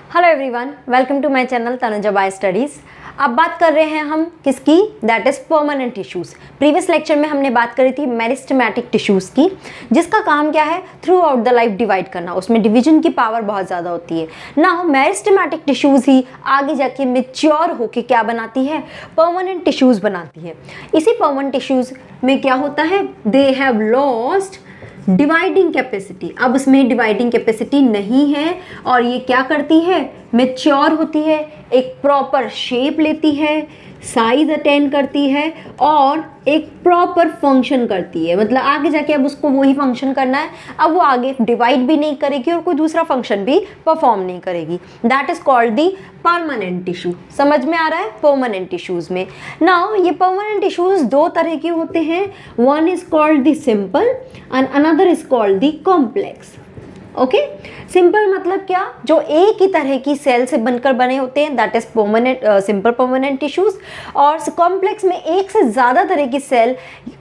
Hello everyone, welcome to my channel Tanuja by studies. अब बात कर रहे हैं हम किसकी, that is permanent tissues. Previous lecture में हमने बात करी थी मेरिस्टेमेटिक टिश्यूज़ की, जिसका काम क्या है, through out the life divide करना। उसमें डिवीजन की पावर बहुत ज़्यादा होती है। नाउ मेरिस्टेमेटिक टिश्यूज़ ही आगे जाके मेच्योर होके क्या बनाती है, परमानेंट टिश्यूज़ बनाती है। इसी परमानेंट टिश्यूज़ में क्या होता है, they have lost dividing capacity. अब उसमें डिवाइडिंग कैपेसिटी नहीं है और ये क्या करती है, मैच्योर होती है, एक प्रॉपर शेप लेती है, साइज अटेंड करती है और एक प्रॉपर फंक्शन करती है। मतलब आगे जाके अब उसको वही फंक्शन करना है, अब वो आगे डिवाइड भी नहीं करेगी और कोई दूसरा फंक्शन भी परफॉर्म नहीं करेगी। That is called the permanent tissue. समझ में आ रहा है, परमानेंट टिश्यूज में। नाउ ये परमानेंट टिश्यूज दो तरह के होते हैं, one is called the simple and another is called the complex. Okay, simple मतलब क्या, जो एक ही तरह की सेल से बनकर बने होते हैं, that is permanent, simple permanent tissues. और कॉम्प्लेक्स में एक से ज़्यादा तरह की सेल,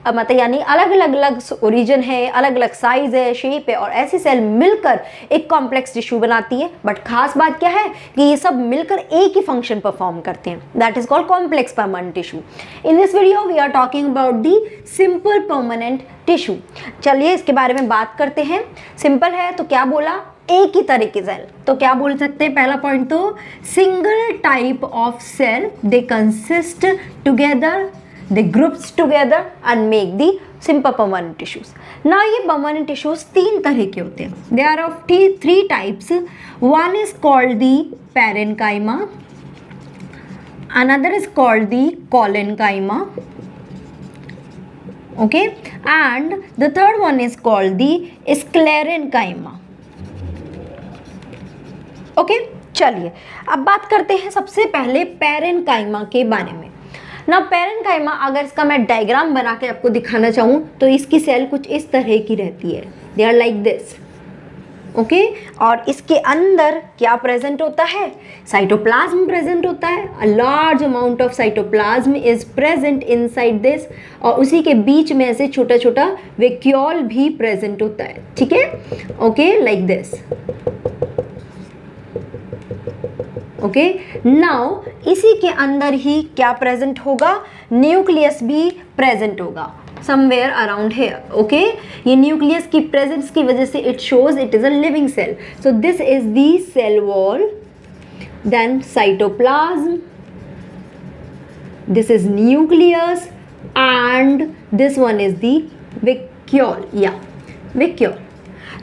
मतलब यानी अलग अलग ओरिजिन है, अलग अलग साइज है, शेप है, और ऐसी सेल मिलकर एक कॉम्प्लेक्स टिश्यू बनाती है। बट खास बात क्या है कि ये सब मिलकर एक ही फंक्शन परफॉर्म करते हैं, that is called complex permanent tissue. In this video we are talking about the simple permanent tissue. चलिए इसके बारे में बात करते हैं। सिंपल है तो क्या बोला, एक ही तरह की सेल, तो क्या बोल सकते हैं, पहला पॉइंट तो single type of cell, they consist together, they groups together and make the simple permanent tissues. ना ये परमानेंट टिश्यूज तीन तरह के होते हैं, they are of three types. One is called the parenchyma, another is called the collenchyma, okay, and the third one is called the sclerenchyma. okay, चलिए अब बात करते हैं सबसे पहले पैरेन्काइमा के बारे में। ना पैरेन्काइमा, अगर इसका मैं डायग्राम बना के आपको दिखाना चाहूँ तो इसकी सेल कुछ इस तरह की रहती है, they are like this. Okay, और इसके अंदर क्या प्रेजेंट होता है, साइटोप्लाज्म प्रेजेंट होता है। A large amount of cytoplasm is present inside this, और उसी के बीच में से छोटा छोटा वैक्यूल भी प्रेजेंट होता है। ठीक है, okay, like this. Okay, now इसी के अंदर ही क्या प्रेजेंट होगा, न्यूक्लियस भी प्रेजेंट होगा somewhere around here. okay, ये न्यूक्लियस की प्रेजेंस की वजह से it shows it is a living cell. so this is the cell wall, then cytoplasm, this is nucleus and this one is the vacuole. vacuole.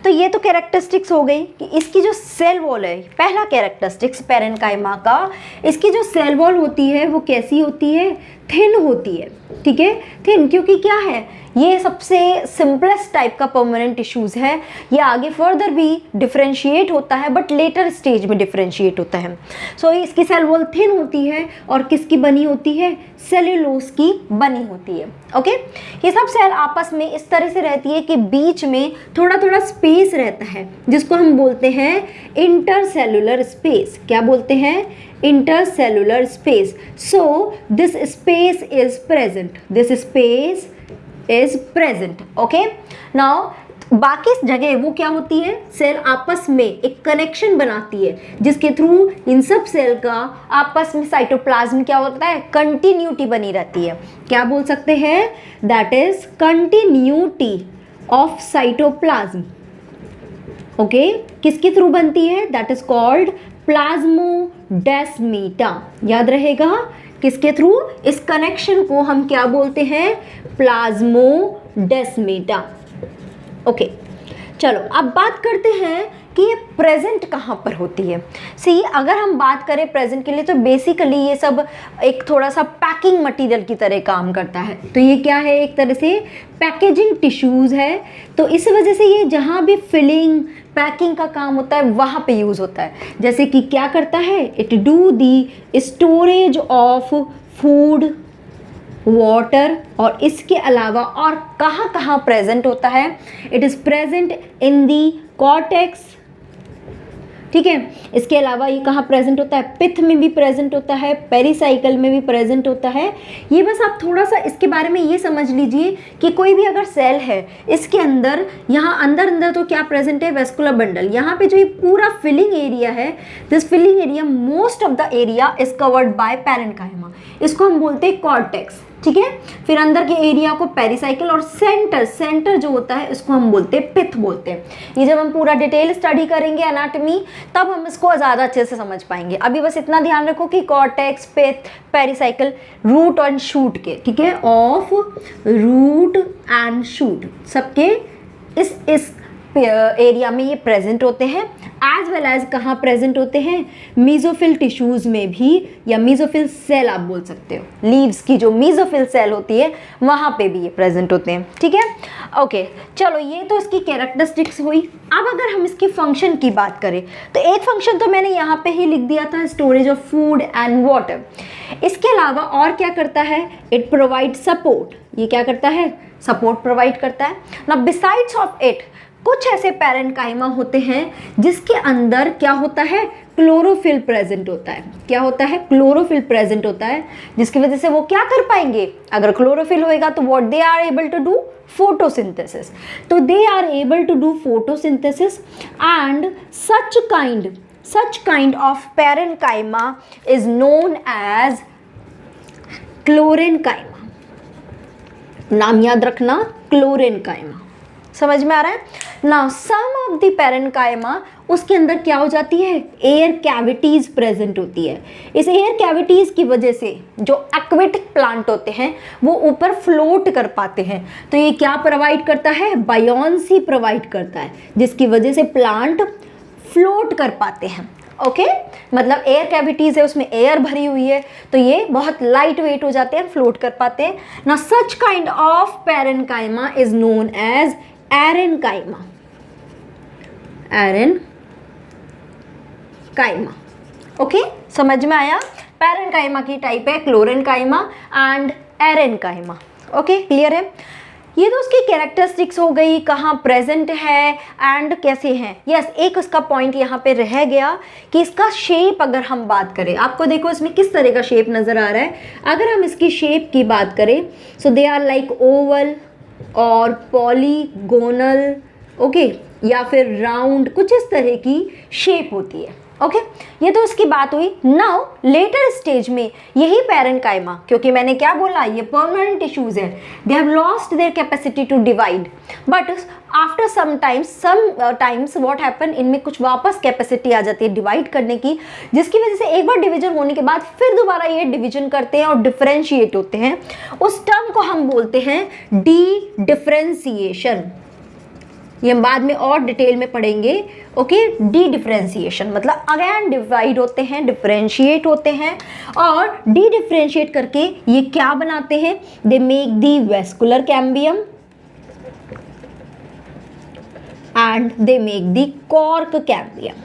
तो ये तो characteristics हो गई कि इसकी जो सेल वॉल है, पहला कैरेक्टरिस्टिक्स पैरेन्काइमा का, इसकी जो सेल वॉल होती है वो कैसी होती है, थिन होती है। ठीक है, थिन, क्योंकि क्या है, ये सबसे सिंपलेस्ट टाइप का परमानेंट टिश्यूज़ है। ये आगे फर्दर भी डिफ्रेंशिएट होता है, बट लेटर स्टेज में डिफ्रेंशिएट होता है। सो इसकी सेल वॉल थिन होती है और किसकी बनी होती है, सेल्यूलोज की बनी होती है। ओके, ये सब सेल आपस में इस तरह से रहती है कि बीच में थोड़ा थोड़ा स्पेस रहता है, जिसको हम बोलते हैं इंटरसेलुलर स्पेस। क्या बोलते हैं, intercellular space. So this space is present, this space is present. Okay, now बाकी जगह वो क्या होती है, सेल आपस में एक कनेक्शन बनाती है, जिसके थ्रू इन सब सेल का आपस में साइटोप्लाज्म क्या होता है, कंटिन्यूटी बनी रहती है। क्या बोल सकते हैं, that is continuity of cytoplasm. Okay, किसके थ्रू बनती है, दैट इज कॉल्ड प्लाज्मोडेस्माटा। याद रहेगा, किसके थ्रू, इस कनेक्शन को हम क्या बोलते हैं, प्लाज्मोडेस्माटा। ओके, चलो अब बात करते हैं कि ये प्रेजेंट कहाँ पर होती है। सी, अगर हम बात करें प्रेजेंट के लिए तो बेसिकली ये सब एक थोड़ा सा पैकिंग मटेरियल की तरह काम करता है। तो ये क्या है, एक तरह से पैकेजिंग टिश्यूज़ है। तो इस वजह से ये जहाँ भी फिलिंग पैकिंग का काम होता है वहाँ पे यूज़ होता है। जैसे कि क्या करता है, it do the storage of food, water, और इसके अलावा और कहाँ कहाँ प्रेजेंट होता है, it is present in the cortex, ठीक है। इसके अलावा ये कहाँ प्रेजेंट होता है, पिथ में भी प्रेजेंट होता है, पेरिसाइकल में भी प्रेजेंट होता है। ये बस आप थोड़ा सा इसके बारे में ये समझ लीजिए कि कोई भी अगर सेल है इसके अंदर, यहाँ अंदर तो क्या प्रेजेंट है, वेस्कुलर बंडल। यहाँ पे जो ये पूरा फिलिंग एरिया है, this filling area, most of the area is covered by parenchyma, इसको हम बोलते हैं कॉर्टेक्स, ठीक है। फिर अंदर के एरिया को पेरिसाइकल, और सेंटर जो होता है इसको हम बोलते हैं पिथ बोलते हैं। ये जब हम पूरा डिटेल स्टडी करेंगे एनाटॉमी तब हम इसको ज़्यादा अच्छे से समझ पाएंगे। अभी बस इतना ध्यान रखो कि cortex, pith, pericycle, root and shoot के, ठीक है, ऑफ रूट एंड शूट सबके इस एरिया में ये प्रेजेंट होते हैं। एज वेल एज कहाँ प्रेजेंट होते हैं, मीजोफिल टिश्यूज में भी, या मीजोफिल सेल आप बोल सकते हो। लीव्स की जो मीजोफिल सेल होती है वहाँ पे भी ये प्रेजेंट होते हैं, ठीक है। ओके, चलो ये तो इसकी कैरेक्टरिस्टिक्स हुई। अब अगर हम इसके फंक्शन की बात करें तो एक फंक्शन तो मैंने यहाँ पे ही लिख दिया था, storage of food and water. इसके अलावा और क्या करता है, इट प्रोवाइड सपोर्ट। ये क्या करता है, सपोर्ट प्रोवाइड करता है ना। बिसाइड्स ऑफ इट कुछ ऐसे पैरेन्काइमा होते हैं जिसके अंदर क्या होता है, क्लोरोफिल प्रेजेंट होता है। क्या होता है, क्लोरोफिल प्रेजेंट होता है, जिसकी वजह से वो क्या कर पाएंगे, अगर क्लोरोफिल होएगा तो what they are able to do, photosynthesis. तो they are able to do photosynthesis and such kind of parenchyma is known as chlorenchyma. नाम याद रखना, क्लोरेनकाइमा। समझ में आ रहा है ना। सम ऑफ द पैरेन्काइमा, उसके अंदर क्या हो जाती है, एयर कैविटीज प्रेजेंट होती है। इस एयर कैविटीज की वजह से जो एक्वेटिक प्लांट होते हैं वो ऊपर फ्लोट कर पाते हैं। तो ये क्या प्रोवाइड करता है, बायोन्सी प्रोवाइड करता है, जिसकी वजह से प्लांट फ्लोट कर पाते हैं। ओके, मतलब एयर कैविटीज है, उसमें एयर भरी हुई है तो ये बहुत लाइट वेट हो जाते हैं, फ्लोट कर पाते हैं ना। Such kind of parenchyma is known as aerenchyma. Aerenchyma, okay, समझ में आया। पैरेन्काइमा की टाइप है chlorenchyma and aerenchyma. Okay, clear है। ये तो उसकी कैरेक्टरिस्टिक्स हो गई, कहाँ प्रेजेंट है एंड कैसे हैं। यस, एक उसका पॉइंट यहाँ पे रह गया कि इसका शेप अगर हम बात करें, आपको देखो इसमें किस तरह का शेप नज़र आ रहा है। अगर हम इसकी शेप की बात करें सो दे आर लाइक ओवल और पॉलीगोनल, ओके, या फिर राउंड, कुछ इस तरह की शेप होती है। ओके, ये तो उसकी बात हुई। नाउ लेटर स्टेज में यही पैरेन्काइमा, क्योंकि मैंने क्या बोला, ये परमानेंट टिश्यूज है, they have lost their capacity to divide, but after some times what happen, इनमें कुछ वापस कैपेसिटी आ जाती है डिवाइड करने की, जिसकी वजह से एक बार डिवीजन होने के बाद फिर दोबारा ये डिवीजन करते हैं और डिफरेंशिएट होते हैं। उस टर्म को हम बोलते हैं डी डिफरेंशिएशन। ये हम बाद में और डिटेल में पढ़ेंगे। ओके, डी डिफरेंशिएशन मतलब अगेन डिवाइड होते हैं, डिफरेंशिएट होते हैं, और डी डिफरेंशिएट करके ये क्या बनाते हैं, they make the vascular cambium and they make the cork cambium.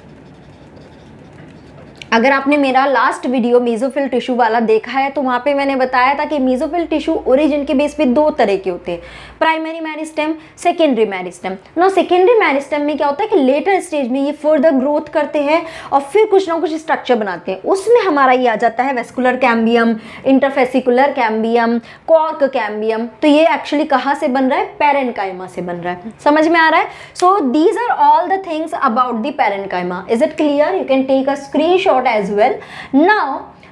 अगर आपने मेरा लास्ट वीडियो मेसोफिल टिश्यू वाला देखा है तो वहाँ पे मैंने बताया था कि मेसोफिल टिश्यू ओरिजिन के बेस पे दो तरह के होते हैं, प्राइमरी मेरिस्टेम, सेकेंडरी मेरिस्टेम। ना सेकेंडरी मेरिस्टेम में क्या होता है कि लेटर स्टेज में ये फर्दर ग्रोथ करते हैं और फिर कुछ ना कुछ स्ट्रक्चर बनाते हैं। उसमें हमारा ये आ जाता है vascular cambium, interfascicular cambium, cork cambium. तो ये एक्चुअली कहाँ से बन रहा है, पैरेन्काइमा से बन रहा है। समझ में आ रहा है। So these are all the things about the parenchyma. Is it clear? You can take a screenshot as well. Now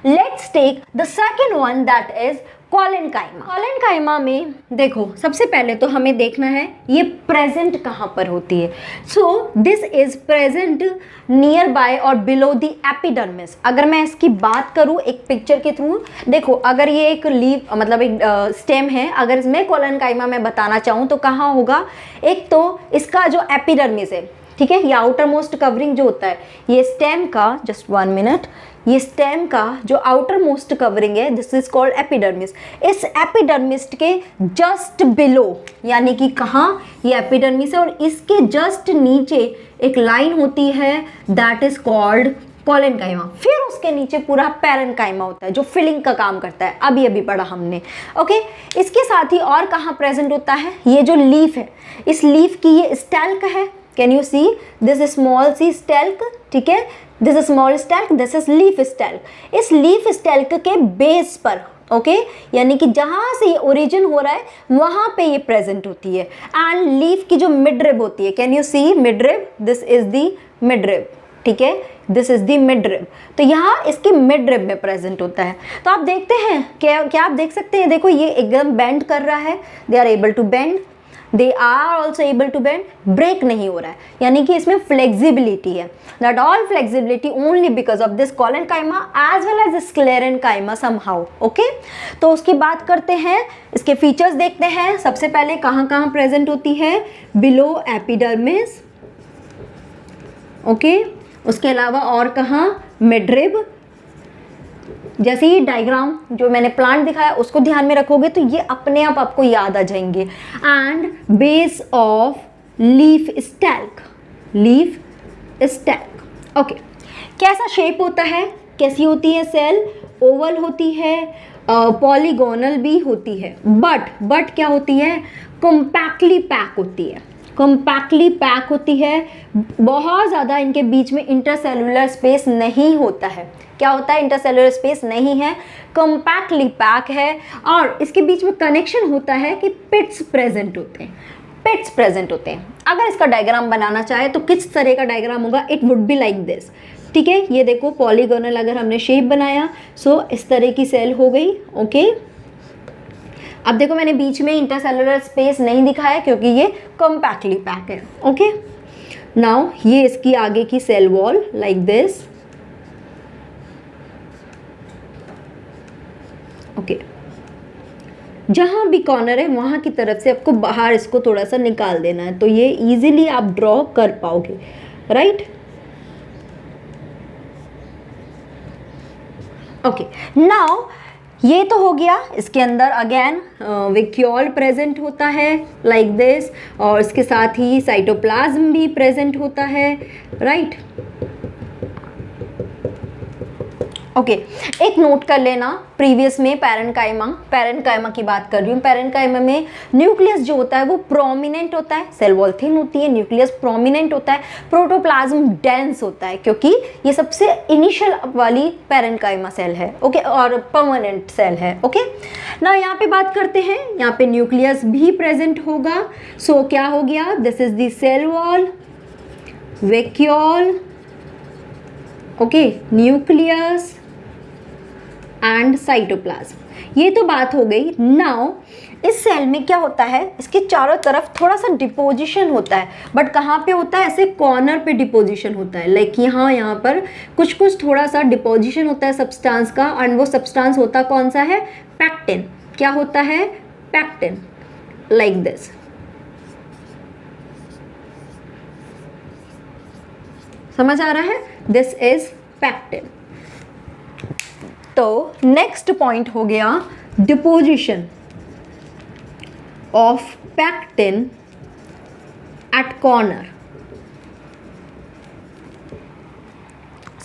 let's take the second one, that is collenchyma. Collenchyma में देखो सबसे पहले तो हमें देखना है ये प्रेजेंट कहाँ पर होती है। So this is present near by और बिलो द एपिडर्मिस। अगर मैं इसकी बात करूँ एक पिक्चर के थ्रू, देखो अगर ये एक लीफ मतलब एक स्टेम है, अगर इसमें कोलेनकाइमा मैं बताना चाहूँ तो कहाँ होगा, एक तो इसका जो एपिडर्मिस है, ठीक है, ये आउटर मोस्ट कवरिंग जो होता है, ये स्टेम का, जस्ट 1 मिनट, ये स्टेम का जो आउटर मोस्ट कवरिंग है दिस इज कॉल्ड एपिडर्मिस। इस एपिडर्मिस के जस्ट बिलो, यानी कि कहाँ, ये एपिडर्मिस है और इसके जस्ट नीचे एक लाइन होती है दैट इज कॉल्ड कोलेनकाइमा। फिर उसके नीचे पूरा पैरेन्काइमा होता है जो फिलिंग का काम करता है, अभी अभी पढ़ा हमने। ओके, इसके साथ ही और कहाँ प्रेजेंट होता है, ये जो लीफ है, इस लीफ की ये स्टैल्क है, can you see this small see stalk, ठीक है, this small stalk, this is leaf stalk. इस लीफ स्टेल्क के बेस पर, ओके, यानी कि जहाँ से ये ओरिजिन हो रहा है वहाँ पे ये प्रेजेंट होती है। एंड लीफ की जो मिडरिब होती है, can you see midrib, this is the midrib, ठीक है, दिस इज दी मिडरिब। तो यहाँ इसके मिडरिब में प्रेजेंट होता है। तो आप देखते हैं क्या आप देख सकते हैं, देखो ये एकदम बेंड कर रहा है, they are able to bend, they are also able to bend, break नहीं हो रहा है, यानी कि इसमें फ्लेक्सिबिलिटी है। That all flexibility only because of this collenchyma as well as sclerenchyma somehow, okay. तो उसकी बात करते हैं, इसके फीचर्स देखते हैं। सबसे पहले कहाँ कहाँ प्रेजेंट होती है, बिलो एपिडर्मिस, ओके, उसके अलावा और कहाँ, मिडरिब। जैसे ही डायग्राम जो मैंने प्लांट दिखाया उसको ध्यान में रखोगे तो ये अपने आप आपको याद आ जाएंगे। And base of leaf stalk, leaf stalk, okay. कैसा शेप होता है, कैसी होती है सेल, ओवल होती है, पॉलीगोनल भी होती है, बट क्या होती है, कॉम्पैक्टली पैक होती है, कॉम्पैक्टली पैक होती है। बहुत ज़्यादा इनके बीच में इंटरसेलुलर स्पेस नहीं होता है। क्या होता है, इंटरसेलुलर स्पेस नहीं है, कॉम्पैक्टली पैक है। और इसके बीच में कनेक्शन होता है कि पिट्स प्रेजेंट होते हैं, पिट्स प्रेजेंट होते हैं। अगर इसका डायग्राम बनाना चाहे तो किस तरह का डायग्राम होगा, it would be like this, ठीक है। ये देखो पॉलीगोनल अगर हमने शेप बनाया सो इस तरह की सेल हो गई, ओके। अब देखो मैंने बीच में इंटरसेलुलर स्पेस नहीं दिखाया क्योंकि ये कॉम्पैक्टली पैक है, ओके। नाउ ये इसकी आगे की cell wall like this, okay. जहाँ भी कॉर्नर है वहाँ की तरफ से आपको बाहर इसको थोड़ा सा निकाल देना है, तो ये इजीली आप ड्रॉ कर पाओगे, राइट, ओके। नाउ ये तो हो गया, इसके अंदर अगेन वेक्यूल प्रेजेंट होता है लाइक दिस, और इसके साथ ही साइटोप्लाज्म भी प्रेजेंट होता है, राइट, ओके। एक नोट कर लेना, प्रीवियस में पैरेन्काइमा की बात कर रही हूँ। पैरेन्काइमा में न्यूक्लियस जो होता है वो प्रोमिनेंट होता है, सेल वॉल थिन होती है, न्यूक्लियस प्रोमिनेंट होता है, प्रोटोप्लाज्म डेंस होता है क्योंकि ये सबसे इनिशियल वाली पैरेन्काइमा सेल है, ओके, और परमानेंट सेल है, ओके ना। यहाँ पे बात करते हैं, यहाँ पे न्यूक्लियस भी प्रेजेंट होगा। सो क्या हो गया, this is the cell wall, vacuole, okay, nucleus and cytoplasm. ये तो बात हो गई। नाउ इस सेल में क्या होता है, इसके चारों तरफ थोड़ा सा डिपोजिशन होता है, बट कहाँ पे होता है, ऐसे कॉर्नर पे डिपोजिशन होता है, लाइक यहाँ पर कुछ थोड़ा सा डिपोजिशन होता है सब्सटेंस का, एंड वो सब्सटेंस होता कौन सा है, पैक्टिन। क्या होता है, पैक्टिन, लाइक दिस। समझ आ रहा है, दिस इज पैक्टिन। तो नेक्स्ट पॉइंट हो गया deposition of pectin at corner.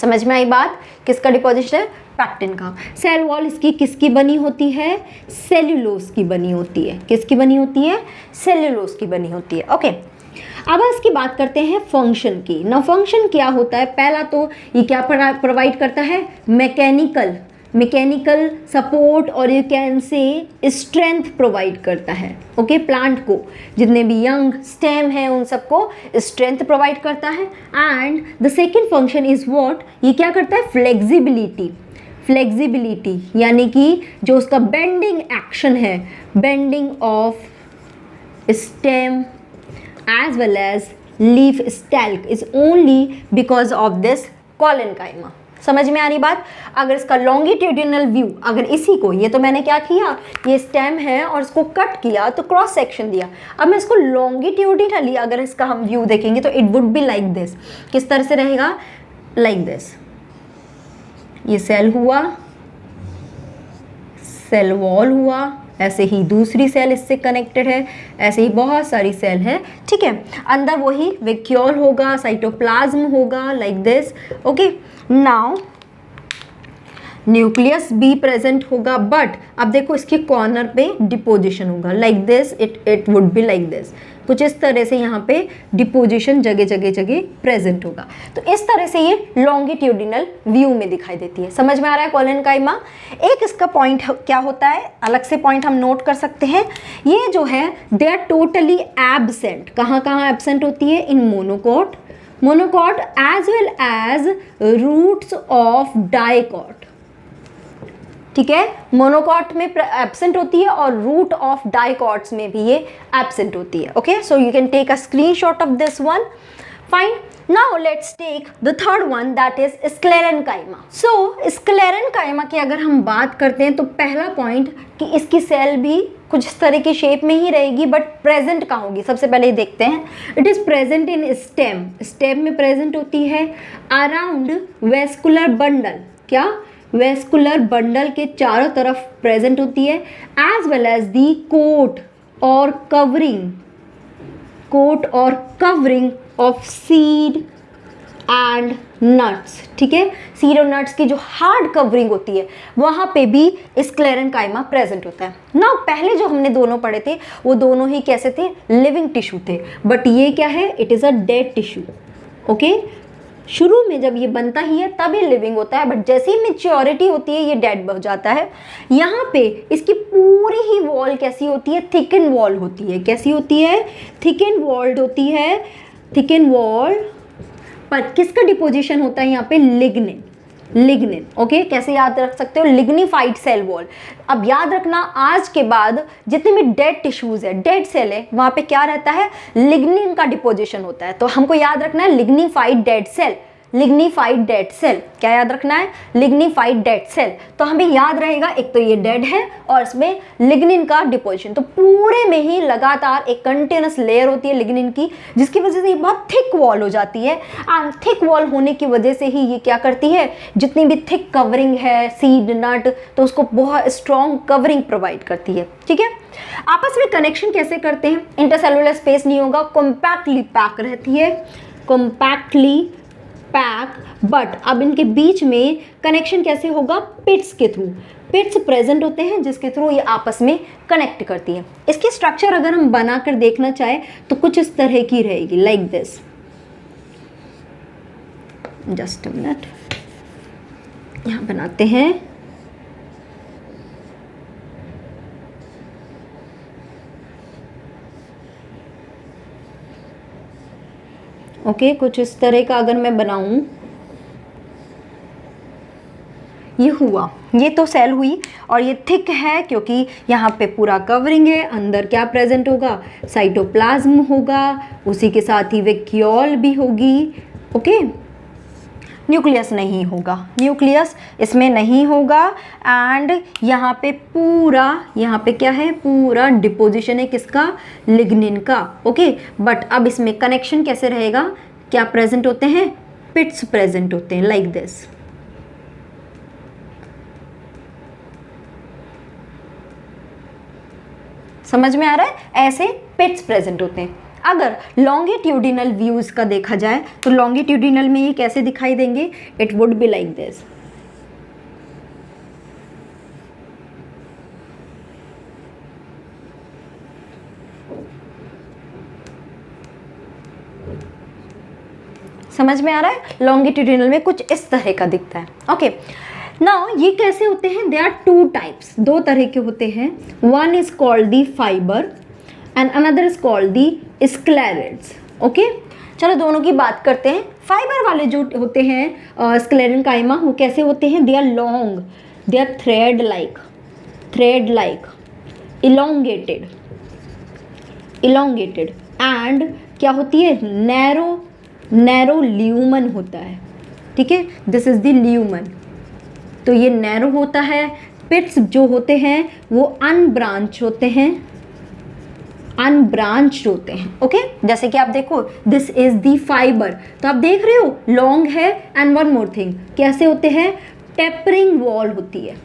समझ में आई बात, किसका डिपोजिशन है, पैक्टिन का। सेल वॉल इसकी किसकी बनी होती है, सेल्यूलोज की बनी होती है। किसकी बनी होती है, सेल्यूलोज की बनी होती है, ओके। अब इसकी बात करते हैं फंक्शन की। ना फंक्शन क्या होता है, पहला तो ये क्या प्रोवाइड करता है, मैकेनिकल सपोर्ट, और you can say strength provide करता है, ओके। प्लांट को, जितने भी यंग स्टेम है उन सबको स्ट्रेंथ प्रोवाइड करता है। And the second function is what, ये क्या करता है, फ्लेक्सिबिलिटी, यानी कि जो उसका बेंडिंग एक्शन है, bending of stem as well as leaf stalk is only because of this collenchyma। समझ में आ रही बात। अगर इसका लॉन्गिट्यूडिनल व्यू, अगर इसी को, ये तो मैंने क्या किया, ये स्टेम है और इसको कट किया तो क्रॉस सेक्शन दिया। अब मैं इसको लॉन्गिट्यूडिनली अगर इसका हम व्यू देखेंगे तो it would be like this. किस तरह से रहेगा, लाइक दिस। ये सेल हुआ, सेल वॉल हुआ, ऐसे ही दूसरी सेल इससे कनेक्टेड है, ऐसे ही बहुत सारी सेल है, ठीक है। अंदर वही वेक्यूल होगा, साइटोप्लाज्म होगा, like this, okay. Now nucleus भी प्रेजेंट होगा, बट अब देखो इसके कॉर्नर पे डिपोजिशन होगा, like this, it would be like this, कुछ इस तरह से यहाँ पे डिपोजिशन जगह जगह जगह प्रेजेंट होगा। तो इस तरह से ये लॉन्गिट्यूडिनल व्यू में दिखाई देती है। समझ में आ रहा है कोलेनकाइमा? एक इसका पॉइंट क्या होता है, अलग से पॉइंट हम नोट कर सकते हैं। ये जो है दे आर टोटली एब्सेंट। कहाँ कहाँ एब्सेंट होती है? In monocot, monocot as well as roots of dicot. ठीक है, मोनोकॉट में एब्सेंट होती है और रूट ऑफ डाइकॉट्स में भी ये एब्सेंट होती है। Okay, so you can take a screenshot of this one. Fine, now let's take the third one, that is sclerenchyma. So sclerenchyma की अगर हम बात करते हैं तो पहला पॉइंट कि इसकी सेल भी कुछ इस तरह की शेप में ही रहेगी, बट प्रेजेंट कहाँ होगी? सबसे पहले देखते हैं। It is present in stem, stem में प्रेजेंट होती है अराउंड वेस्कुलर बंडल। क्या? वेस्कुलर बंडल के चारों तरफ प्रेजेंट होती है, as well as the coat और कवरिंग, कोट और covering of seed and nuts. ठीक है, सीड और नट्स की जो हार्ड कवरिंग होती है वहाँ पे भी स्क्लेरेनकाइमा प्रेजेंट होता है। ना पहले जो हमने दोनों पढ़े थे वो दोनों ही कैसे थे? लिविंग टिश्यू थे, बट ये क्या है? It is a dead tissue. Okay, शुरू में जब ये बनता ही है तब ये लिविंग होता है, बट जैसे ही मैच्योरिटी होती है ये डेड हो जाता है। यहाँ पे इसकी पूरी ही वॉल कैसी होती है? थिकन वॉल होती है। कैसी होती है? थिकन वॉल्ड होती है। थिकन वॉल पर किसका डिपोजिशन होता है यहाँ पे? Lignin, lignin. ओके, कैसे याद रख सकते हो? Lignified cell wall. अब याद रखना, आज के बाद जितने भी डेड टिश्यूज है, डेड सेल है, वहाँ पे क्या रहता है? लिग्निन का डिपोजिशन होता है। तो हमको याद रखना है lignified dead cell, lignified dead cell. क्या याद रखना है? Lignified dead cell. तो हमें याद रहेगा एक तो ये डेड है और इसमें लिग्निन का डिपोजिशन। तो पूरे में ही लगातार एक कंटिन्यूस लेयर होती है लिग्निन की, जिसकी वजह से ये बहुत थिक वॉल हो जाती है। एंड थिक वॉल होने की वजह से ही ये क्या करती है? जितनी भी थिक कवरिंग है सीड नट, तो उसको बहुत स्ट्रॉन्ग कवरिंग प्रोवाइड करती है। ठीक है, आपस में कनेक्शन कैसे करते हैं? इंटरसेलुलर स्पेस नहीं होगा, कॉम्पैक्टली पैक रहती है, कॉम्पैक्टली पैक। बट अब इनके बीच में कनेक्शन कैसे होगा? पिट्स के थ्रू। पिट्स प्रेजेंट होते हैं जिसके थ्रू ये आपस में कनेक्ट करती है। इसकी स्ट्रक्चर अगर हम बनाकर देखना चाहे तो कुछ इस तरह की रहेगी, like this. Just a minute, यहाँ बनाते हैं। ओके, कुछ इस तरह का अगर मैं बनाऊं, ये हुआ, ये तो सेल हुई और ये थिक है क्योंकि यहाँ पे पूरा कवरिंग है। अंदर क्या प्रेजेंट होगा? साइटोप्लाज्म होगा, उसी के साथ ही वैक्यूल भी होगी। ओके, न्यूक्लियस नहीं होगा, न्यूक्लियस इसमें नहीं होगा। एंड यहाँ पे पूरा, यहाँ पे क्या है? पूरा डिपोजिशन है किसका? लिग्निन का। ओके, बट अब इसमें कनेक्शन कैसे रहेगा? क्या प्रेजेंट होते हैं? पिट्स प्रेजेंट होते हैं, लाइक दिस। समझ में आ रहा है? ऐसे पिट्स प्रेजेंट होते हैं। अगर लॉन्गिट्यूडिनल व्यूज का देखा जाए तो लॉन्गिट्यूडिनल में ये कैसे दिखाई देंगे? It would be like this. समझ में आ रहा है? लॉन्गिट्यूडिनल में कुछ इस तरह का दिखता है। ओके, नाउ ये कैसे होते हैं? दे आर टू टाइप्स, दो तरह के होते हैं। One is called the fibre and another is called the sclereids. Okay, चलो दोनों की बात करते हैं। फाइबर वाले जो होते हैं स्क्लेरेनकाइमा, वो कैसे होते हैं? They are long, they are thread like, elongated and क्या होती है? नैरो ल्यूमन होता है। ठीक है, दिस इज द ल्यूमन। तो ये नैरो होता है। पिट्स जो होते हैं वो अनब्रांच होते हैं, अनब्रांच्ड होते हैं। ओके, जैसे कि आप देखो, दिस इज दी फाइबर, तो आप देख रहे हो लॉन्ग है। एंड वन मोर थिंग, कैसे होते हैं? टेपरिंग वॉल होती है,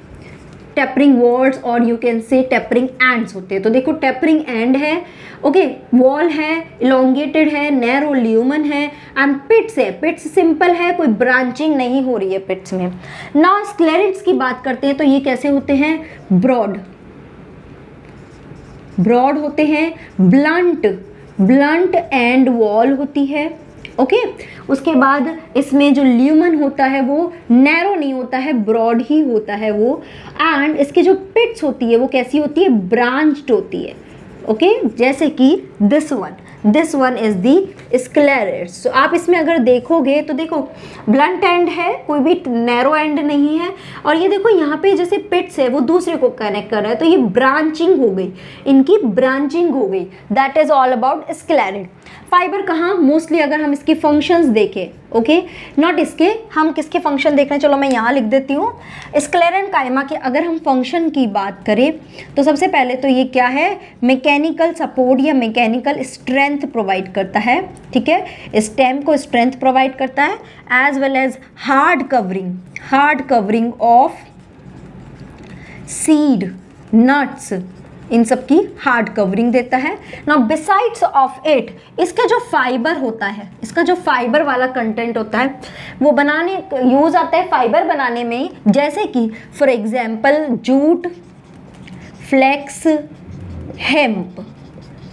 टेपरिंग वॉल्स और you can say tapering ends होते हैं। तो देखो टेपरिंग एंड है, ओके, वॉल है, इलोंगेटेड है, नैरो ल्यूमन है एंड पिट्स है। पिट्स सिंपल है, कोई ब्रांचिंग नहीं हो रही है पिट्स में। नाउ स्क्लेरेड्स की बात करते हैं तो ये कैसे होते हैं? ब्रॉड होते हैं, ब्लंट ब्लंट एंड वॉल होती है, ओके। उसके बाद इसमें जो ल्यूमन होता है वो नैरो नहीं होता है, ब्रॉड ही होता है वो। एंड इसकी जो पिट्स होती है वो कैसी होती है, ब्रांच्ड होती है, ओके। जैसे कि दिस वन इज दी स्क्लेरेट्स। तो आप इसमें अगर देखोगे तो देखो ब्लंट एंड है, कोई भी नैरो एंड नहीं है, और ये देखो यहाँ पे जैसे पिट्स है वो दूसरे को कनेक्ट कर रहा है, तो ये ब्रांचिंग हो गई, इनकी ब्रांचिंग हो गई। That is all about स्क्लेरेट। Fibre कहाँ, मोस्टली अगर हम इसकी फंक्शंस देखें, ओके, नॉट इसके, हम किसके फंक्शन देख रहे हैं, चलो मैं यहाँ लिख देती हूँ। स्क्लेरेन्काइमा के अगर हम फंक्शन की बात करें तो सबसे पहले तो ये क्या है, मैकेनिकल सपोर्ट या मैकेनिकल स्ट्रेंथ प्रोवाइड करता है, ठीक है। स्टेम को स्ट्रेंथ प्रोवाइड करता है, as well as hard covering of seed, nuts, इन सब की हार्ड कवरिंग देता है। नाउ बिसाइड्स ऑफ इट, इसका जो फाइबर होता है, इसका जो फाइबर वाला कंटेंट होता है वो बनाने यूज आता है फाइबर बनाने में, जैसे कि for example jute, flax, hemp,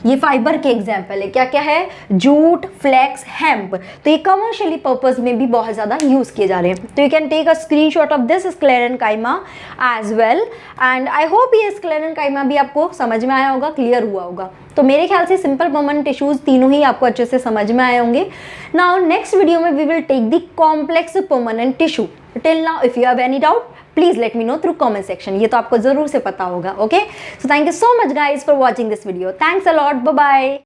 ये फाइबर के एग्जाम्पल है। क्या क्या है, जूट, फ्लेक्स, हेम्प। तो ये कमर्शियली पर्पस में भी बहुत ज़्यादा यूज़ किए जा रहे हैं। तो you can take a screenshot of this sclerenchyma as well, and I hope ये स्क्लेरेन्काइमा भी आपको समझ में आया होगा, क्लियर हुआ होगा। तो मेरे ख्याल से सिंपल परमानेंट टिश्यूज तीनों ही आपको अच्छे से समझ में आए होंगे। नाउ नेक्स्ट वीडियो में we will take the complex permanent tissue. Till now if you have any doubt please let me know through comment section, ये तो आपको जरूर से पता होगा, okay. So thank you so much guys for watching this video, thanks a lot, bye bye.